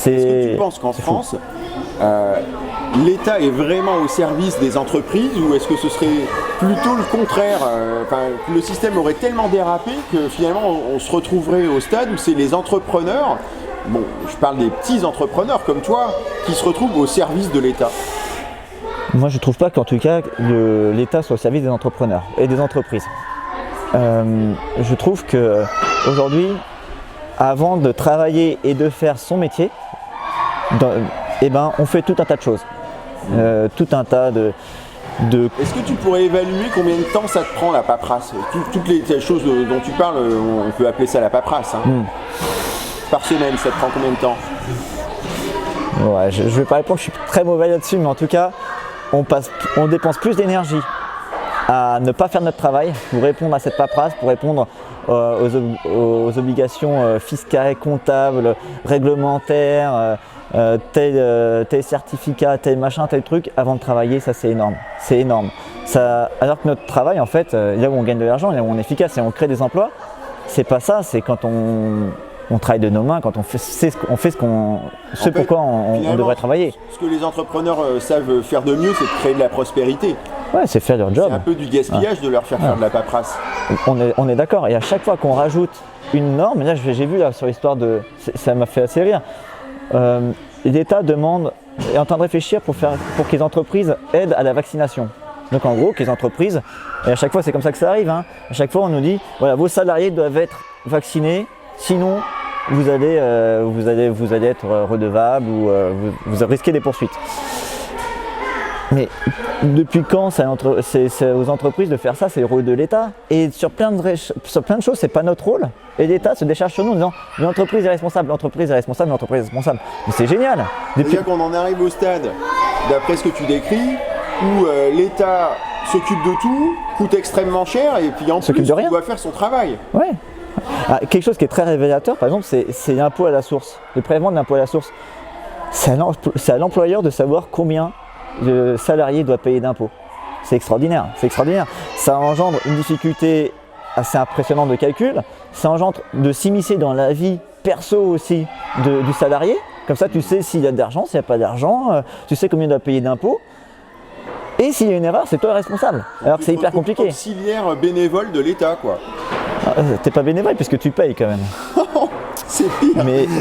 Est-ce que tu penses qu'en France, l'État est vraiment au service des entreprises ou est-ce que ce serait plutôt le contraire, que le système aurait tellement dérapé que finalement on se retrouverait au stade où c'est les entrepreneurs, bon je parle des petits entrepreneurs comme toi, qui se retrouvent au service de l'État? Moi je trouve pas qu'en tout cas l'État soit au service des entrepreneurs et des entreprises. Je trouve que aujourd'hui, avant de travailler et de faire son métier, on fait tout un tas de choses. Tout un tas de... Est-ce que tu pourrais évaluer combien de temps ça te prend la paperasse? Toutes les choses dont tu parles, on peut appeler ça la paperasse. Par semaine, ça te prend combien de temps? Ouais, je vais pas répondre, je suis très mauvais là-dessus, mais en tout cas, on dépense plus d'énergie à ne pas faire notre travail pour répondre à cette paperasse, pour répondre aux obligations fiscales, comptables, réglementaires, tel certificat, tel machin, tel truc, avant de travailler. Ça c'est énorme, c'est énorme. Alors que notre travail en fait, là où on gagne de l'argent, là où on est efficace et on crée des emplois, c'est pas ça, c'est quand on travaille de nos mains, quand on fait pourquoi on devrait travailler. Ce que les entrepreneurs savent faire de mieux, c'est de créer de la prospérité. Ouais, c'est faire leur job. C'est un peu du gaspillage de leur faire faire de la paperasse. On est d'accord, et à chaque fois qu'on rajoute une norme, là j'ai vu là sur l'histoire ça m'a fait assez rire, l'État est en train de réfléchir pour que les entreprises aident à la vaccination. Donc en gros, que les entreprises, et à chaque fois c'est comme ça que ça arrive, à chaque fois on nous dit, voilà, vos salariés doivent être vaccinés, sinon vous allez être redevable ou vous risquez des poursuites. Mais depuis quand c'est aux entreprises de faire ça? C'est le rôle de l'État. Et sur plein de choses, c'est pas notre rôle. Et l'État se décharge sur nous en disant l'entreprise est responsable, l'entreprise est responsable, l'entreprise est responsable. Mais c'est génial. C'est-à-dire qu'on en arrive au stade, d'après ce que tu décris, où l'État s'occupe de tout, coûte extrêmement cher et puis en plus il doit faire son travail. Ouais. Quelque chose qui est très révélateur, par exemple, c'est l'impôt à la source, le prélèvement de l'impôt à la source. C'est à l'employeur de savoir combien le salarié doit payer d'impôts. C'est extraordinaire, c'est extraordinaire. Ça engendre une difficulté assez impressionnante de calcul, ça engendre de s'immiscer dans la vie perso aussi du salarié. Comme ça, tu sais s'il y a de l'argent, s'il n'y a pas d'argent, tu sais combien il doit payer d'impôts. Et s'il y a une erreur, c'est toi le responsable. Alors que c'est hyper compliqué. Auxiliaire bénévole de l'État, quoi. T'es pas bénévole puisque tu payes quand même. C'est pire.